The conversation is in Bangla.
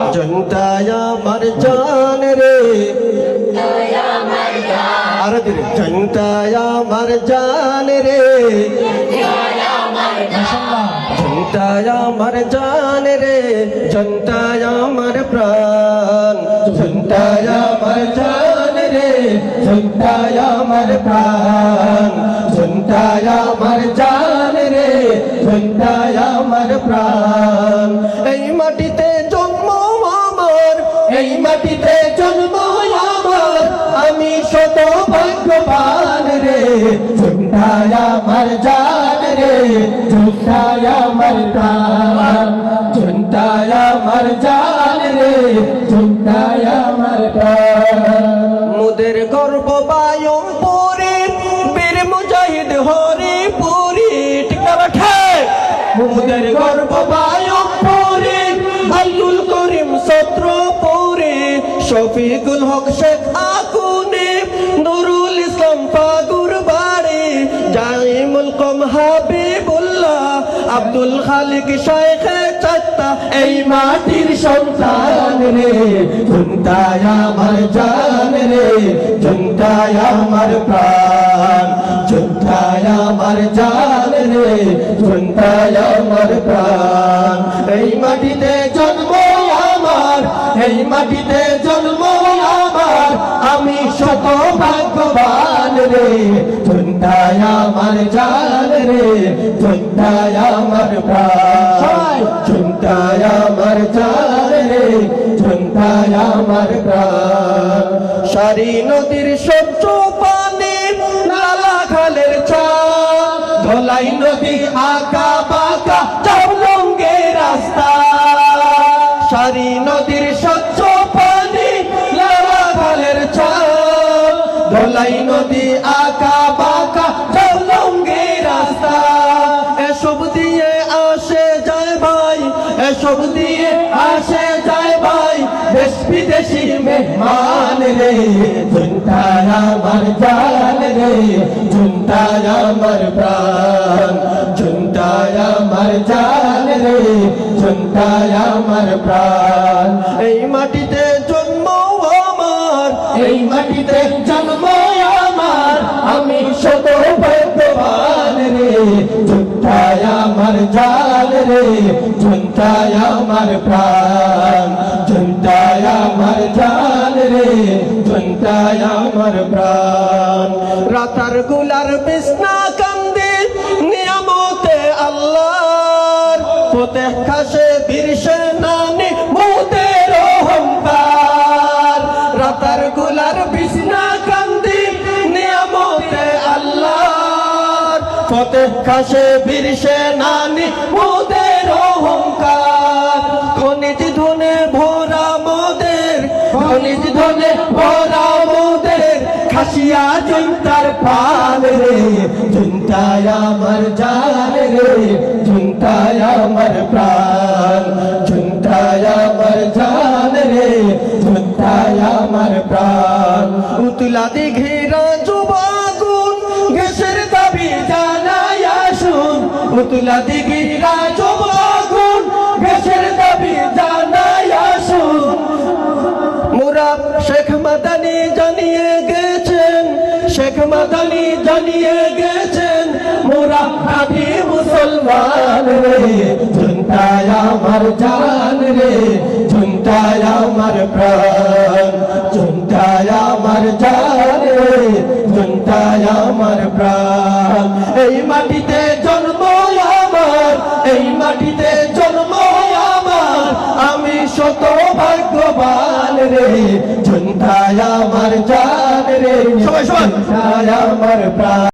জনতায় আমার জান রে, আর দিলে জনতায় আমার জান রে, জনতায় আমার জান রে, জনতায় আমার প্রাণ, জনতায় আমার জান রে, জনতায় আমার প্রাণ, জনতায় আমার জান রে, জনতায় আমার প্রাণ। এই মাটিতে জন্ম আমার, এই মাটিতে জন্ম আমার, আমি শত ভাগ্যবান রে, জনতায় আমার জান রে, জনতায় আমার প্রাণ, জনতায় আমার জান রে, জনতায় আমার প্রাণ। মুদের গর্ব বায়ম পুরি, বীর মুজাহিদ হরি পুরি, ঠিক না ঠিক? মুদের গর্ব বায়ম পুরি, আব্দুল করিম সত্র পুরি, শফিকুল হক শেখ আকুনি, নুরুল ইসলাম ফাগুর বাড়ি, জাইমুল কম হাবিবুল্লাহ, আব্দুল খালিক শাইখে চাত্তা, এই মাটির সন্তান রে, জনতায় আমার জান রে, জনতায় আমার প্রাণ, জনতায় আমার জান রে, জনতায় আমার প্রাণ। এই মাটিতে জন্ম আমার, এই মাটিতে জন্ম আমার, আমি শত ভাগ্যবান রে, জনতায় আমার জান রে, জনতায় আমার প্রাণ, জনতায় আমার জান রে, জনতায় আমার প্রাণ। সারি নদীর স্বচ্ছ পানি, লালা খালের ছাপ, ধলাই নদী আঁকা বাঁকা, চৌলঙ্গে রাস্তা। সারি নদীর স্বচ্ছ পানি, লালা খালের ছাপ, ধলাই নদী আঁকা বাঁকা, চৌলঙ্গে রাস্তা। এসব দিয়ে আসে যায় ভাই, এসব দিয়ে আসে যায় ভাই, দেশ বিদেশি মেহমান রে, জনতায় আমার জান রে, জনতায় আমার প্রাণ, জনতায় আমার জান রে, জনতায় আমার প্রাণ। এই মাটিতে জন্ম আমার, এই মাটিতে জন্ম আমার, আমি শত ভাগ্যবান রে, জনতায় আমার জান রে, জনতায় আমার প্রাণ, জনতায় আমার জান রে, জনতায় আমার প্রাণ। রাতার গুলার বিছনা কান্দে নিয়ামতে আল্লাহর, ফতেহ খাসে বীর সেনানি মুদের অহংকার। রাতার গুলার বিছনা কান্দে নিয়ামতে আল্লাহর, ফতেহ খাসে বীর সেনানি মুদের অহংকার। খনিজ ধনে ভরা মোদের, খনিজ ধনে ভরা মোদের, খাসিয়া জনতার প্রাণ রে, জনতায় আমার জান রে, জনতায় আমার প্রাণ, জনতায় আমার জান রে, জনতায় আমার প্রাণ। উতলা দিঘিরা যুবাগুন, গ্যাসের দাবি জানাই আসুন, উতলা দিঘিরা যুবাগুন, গ্যাসের দাবি জানাই আসুন। মুরাদ শেখ মাদানি জানিয়ে গেছেন, শেখ মাদানি জানিয়ে গেছেন, মোরা খাঁটি মুসলমান রে, জনতায় আমার জান রে, জনতায় আমার প্রাণ, জনতায় আমার জান রে, জনতায় আমার প্রাণ। এই মাটিতে জন্ম আমার, এই মাটিতে জন্ম আমার, আমি শত ভাগ্যবান রে, জনতায় আমার জান রে, জনতায় আমার প্রাণ।